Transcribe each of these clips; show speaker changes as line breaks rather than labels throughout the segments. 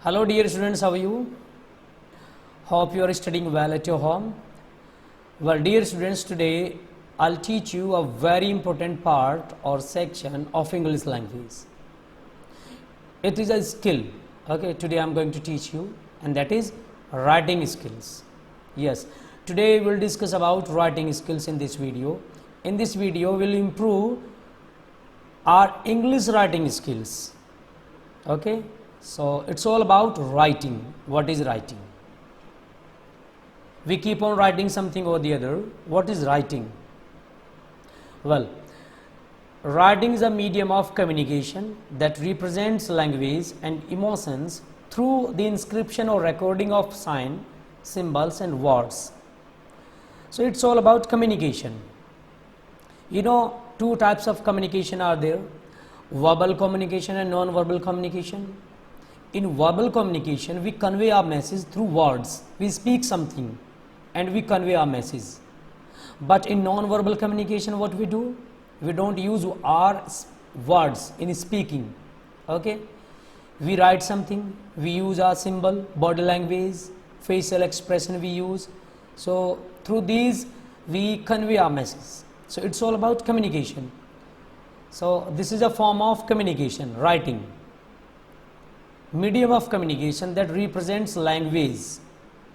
Hello dear students, how are you? Hope you are studying well at your home. Well dear students, today I'll teach you a very important part or section of English language. It is a skill. Okay, today I'm going to teach you, and that is writing skills. Yes, today we'll discuss about writing skills in this video. In this video we'll improve our English writing skills. Okay, so it's all about writing. What is writing? We keep on writing something or the other. What is writing? Well, writing is a medium of communication that represents language and emotions through the inscription or recording of sign, symbols and words. So it's all about communication. You know, two types of communication are there: verbal communication and non-verbal communication. In verbal communication, we convey our message through words. We speak something and we convey our message. But in non-verbal communication, what we do? We don't use our words in speaking. Okay? We write something, we use our symbol, body language, facial expression we use. So through these, we convey our message. So it's all about communication. So this is a form of communication, writing. Medium of communication that represents language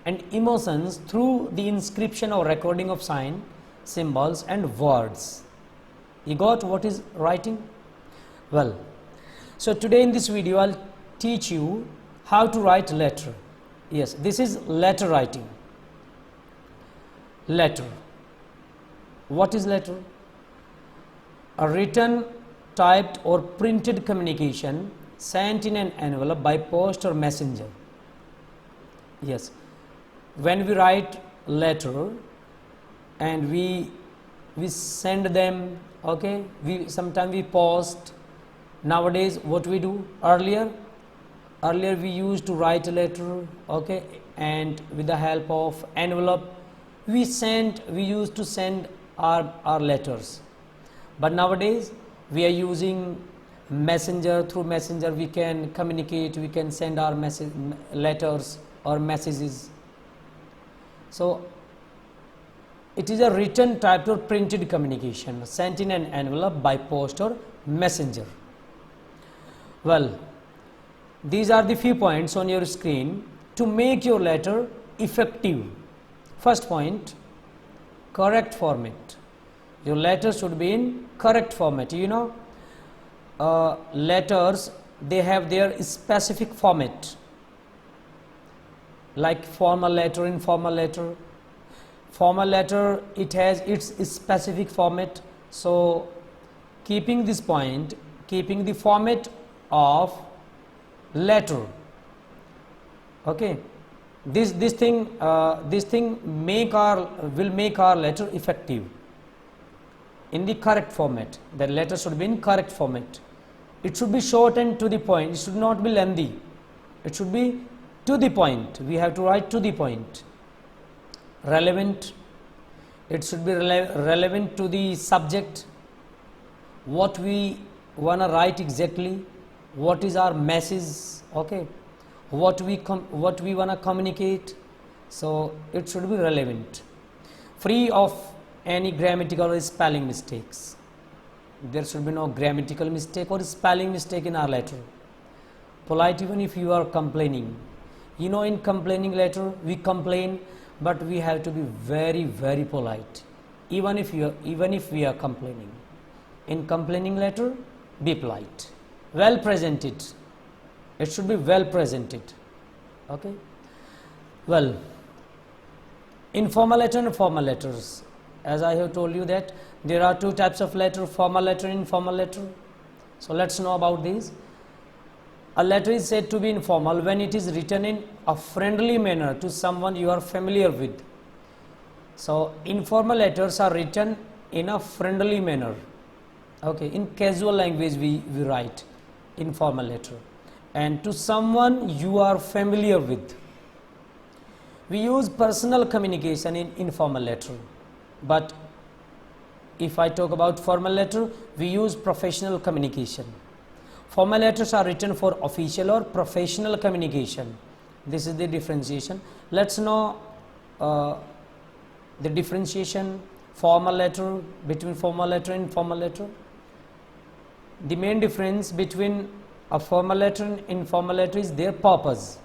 and emotions through the inscription or recording of sign, symbols and words. You got what is writing? Well, so today in this video I'll teach you how to write letter. Yes, this is letter writing. Letter. What is letter? A written, typed or printed communication sent in an envelope by post or messenger. Yes, when we write letter and we send them, okay, sometimes we post. Nowadays what we do? Earlier we used to write a letter, okay, and with the help of envelope we used to send our letters. But nowadays we are using messenger. Through messenger we can communicate, we can send our letters or messages. So it is a written, typed or printed communication sent in an envelope by post or messenger. Well, these are the few points on your screen to make your letter effective. First point, correct format. Your letter should be in correct format. You know, letters, they have their specific format, like formal letter, informal letter. Formal letter, it has its specific format. So keeping this point, keeping the format of letter, okay, this thing will make our letter effective in the correct format. The letter should be in correct format. It should be short and to the point. It should not be lengthy. It should be to the point. We have to write to the point. Relevant. It should be relevant to the subject. What we want to write exactly. What is our message? Okay. What we want to communicate. So it should be relevant. Free of any grammatical or spelling mistakes. There should be no grammatical mistake or spelling mistake in our letter. Polite even if you are complaining. You know, in complaining letter we complain, but we have to be very, very polite. Even if we are complaining. In complaining letter, be polite. Well presented. It should be well presented. Okay. Well, informal letter and formal letters. As I have told you that there are two types of letter, formal letter and informal letter. So let's know about these. A letter is said to be informal when it is written in a friendly manner to someone you are familiar with. So informal letters are written in a friendly manner. Okay, in casual language we write informal letter, and to someone you are familiar with. We use personal communication in informal letter, but if I talk about formal letter, we use professional communication. Formal letters are written for official or professional communication. This is the differentiation. Let's know the differentiation formal letter between formal letter and informal letter. The main difference between a formal letter and informal letter is their purpose.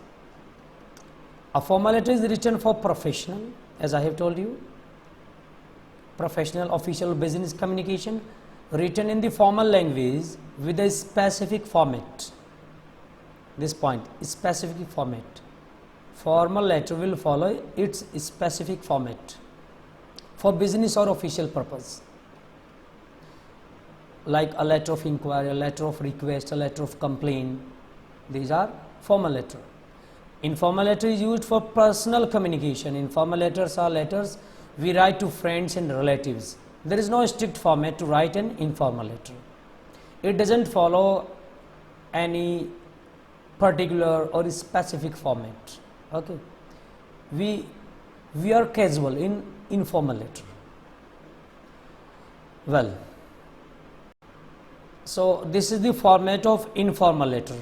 A formal letter is written for professional, as I have told you, professional, official, business communication, written in the formal language with a specific format. This point, specific format. Formal letter will follow its specific format for business or official purpose, like a letter of inquiry, a letter of request, a letter of complaint. These are formal letter. Informal letter is used for personal communication. Informal letters are letters we write to friends and relatives. There is no strict format to write an informal letter. It doesn't follow any particular or specific format. Okay, we are casual in informal letter. Well, so this is the format of informal letter.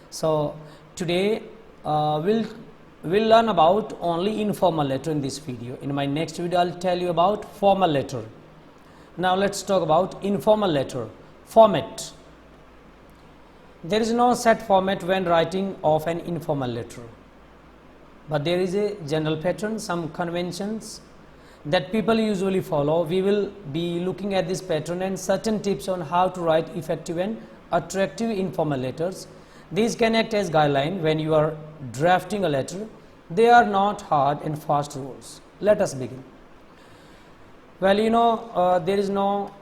So today we'll learn about only informal letter in this video. In my next video I'll tell you about formal letter. Now let's talk about informal letter format. There is no set format when writing of an informal letter, but there is a general pattern, some conventions that people usually follow. We will be looking at this pattern and certain tips on how to write effective and attractive informal letters. These can act as guideline when you are drafting a letter. They are not hard and fast rules. Let us begin. Well, you know, there is no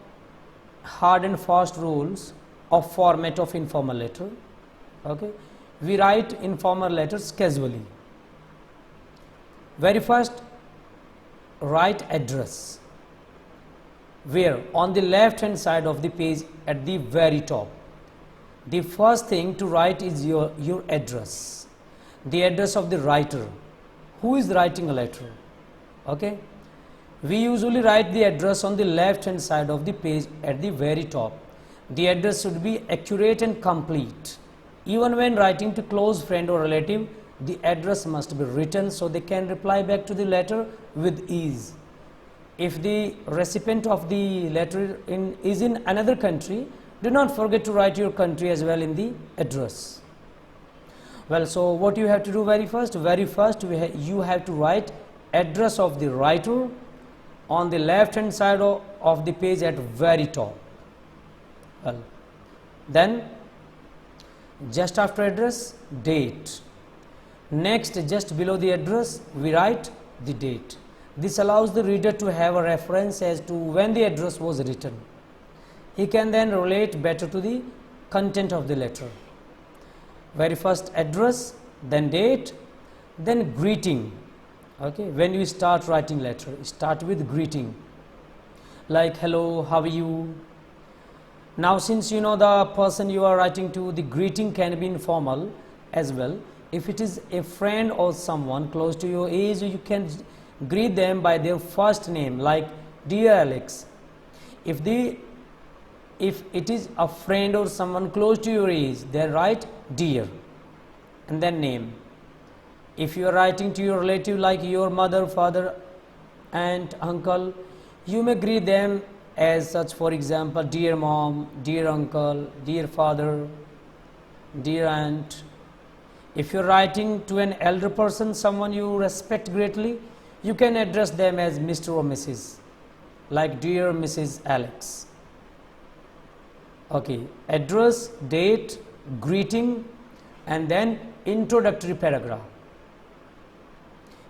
hard and fast rules of format of informal letter. Okay, we write informal letters casually. Very first, write address, where on the left hand side of the page at the very top, the first thing to write is your address, the address of the writer who is writing a letter. Okay, we usually write the address on the left hand side of the page at the very top. The address should be accurate and complete. Even when writing to close friend or relative, the address must be written so they can reply back to the letter with ease. If the recipient of the letter is in another country, do not forget to write your country as well in the address. Well, so what you have to do very first? You have to write address of the writer on the left hand side of the page at very top. Well, then just after address, date. Next, just below the address, we write the date. This allows the reader to have a reference as to when the address was written. He can then relate better to the content of the letter. Very first address, then date, then greeting. Okay, when you start writing letter, start with greeting, like hello, how are you? Now, since you know the person you are writing to, the greeting can be informal as well. If it is a friend or someone close to your age, you can greet them by their first name, like dear Alex. If it is a friend or someone close to your age, then write dear and then name. If you are writing to your relative like your mother, father, aunt, uncle, you may greet them as such. For example, dear mom, dear uncle, dear father, dear aunt. If you are writing to an elder person, someone you respect greatly, you can address them as Mr. or Mrs., like dear Mrs. Alex. Okay, address, date, greeting, and then introductory paragraph.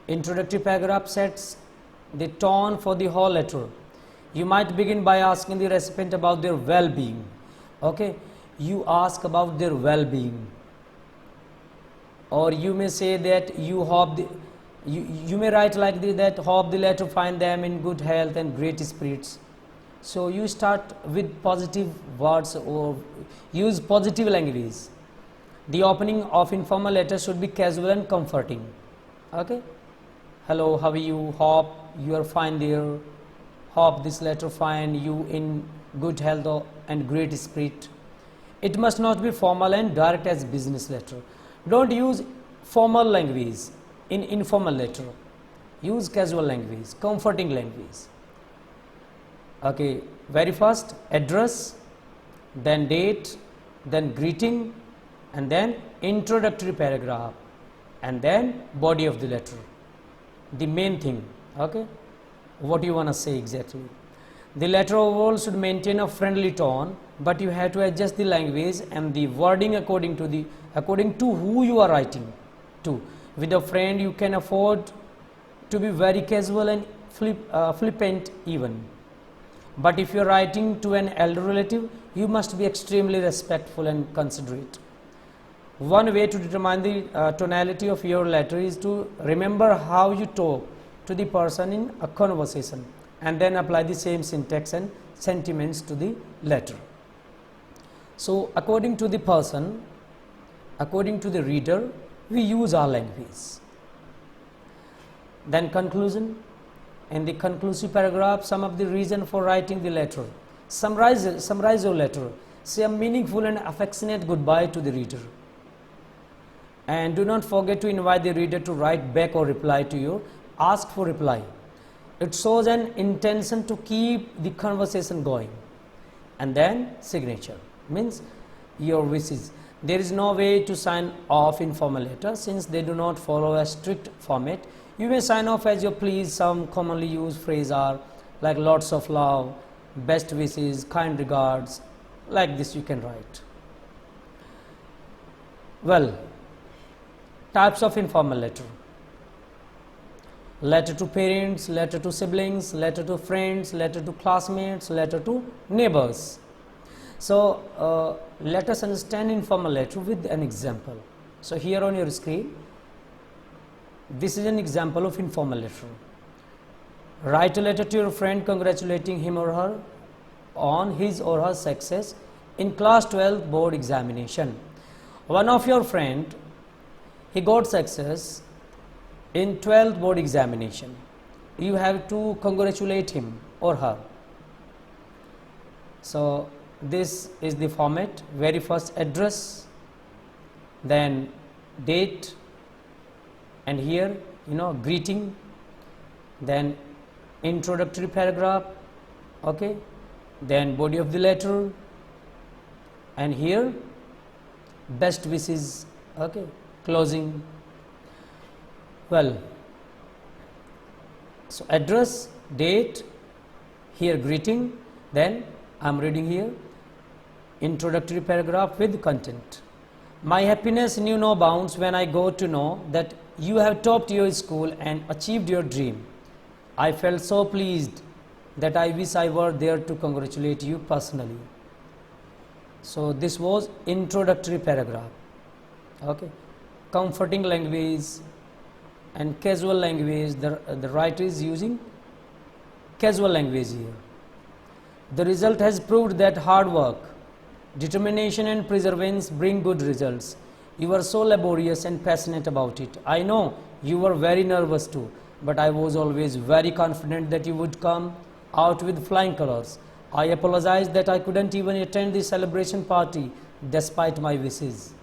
Introductory paragraph sets the tone for the whole letter. You might begin by asking the recipient about their well-being. Okay, you ask about their well-being, or you may say that you hope you may write like this, that hope the letter find them in good health and great spirits. So you start with positive words or use positive language. The opening of informal letter should be casual and comforting. Okay, hello, how are you? Hope you are fine there. Hope this letter find you in good health and great spirit. It must not be formal and direct as business letter. Don't use formal language in informal letter. Use casual language, comforting language. Okay, very first address, then date, then greeting, and then introductory paragraph, and then body of the letter, the main thing. Okay, what you want to say exactly. The letter overall should maintain a friendly tone, but you have to adjust the language and the wording according to who you are writing to. With a friend, you can afford to be very casual and flippant even. But if you are writing to an elder relative, you must be extremely respectful and considerate. One way to determine the tonality of your letter is to remember how you talk to the person in a conversation, and then apply the same syntax and sentiments to the letter. So according to the person, according to the reader, we use our language. Then conclusion. In the conclusive paragraph, some of the reason for writing the letter. Summarize your letter. Say a meaningful and affectionate goodbye to the reader. And do not forget to invite the reader to write back or reply to you. Ask for reply. It shows an intention to keep the conversation going. And then signature means your wishes. There is no way to sign off informal letters since they do not follow a strict format. You may sign off as you please. Some commonly used phrases are like lots of love, best wishes, kind regards. Like this you can write. Well, types of informal letter. Letter to parents, letter to siblings, letter to friends, letter to classmates, letter to neighbors. So let us understand informal letter with an example. So here on your screen, this is an example of informal letter. Write a letter to your friend congratulating him or her on his or her success in class 12 board examination. One of your friend, he got success in 12th board examination. You have to congratulate him or her. So this is the format. Very first address, then date, and here greeting, then introductory paragraph, okay, then body of the letter, and here best wishes, okay, closing. Well, so address, date, here greeting, then I am reading here introductory paragraph with content. My happiness knew no bounds when I got to know that you have topped your school and achieved your dream. I felt so pleased that I wish I were there to congratulate you personally. So this was introductory paragraph. Okay, comforting language and casual language. The writer is using casual language here. The result has proved that hard work, determination and perseverance bring good results. You were so laborious and passionate about it. I know you were very nervous too, but I was always very confident that you would come out with flying colors. I apologize that I couldn't even attend the celebration party despite my wishes.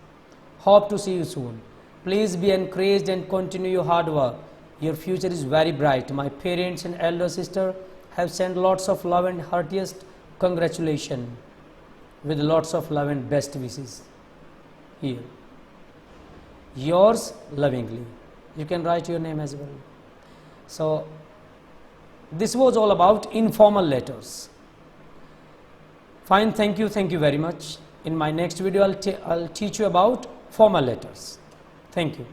Hope to see you soon. Please be encouraged and continue your hard work. Your future is very bright. My parents and elder sister have sent lots of love and heartiest congratulations with lots of love and best wishes. Here. Yours lovingly. You can write your name as well. So this was all about informal letters. Fine, thank you very much. In my next video, I'll teach you about formal letters. Thank you.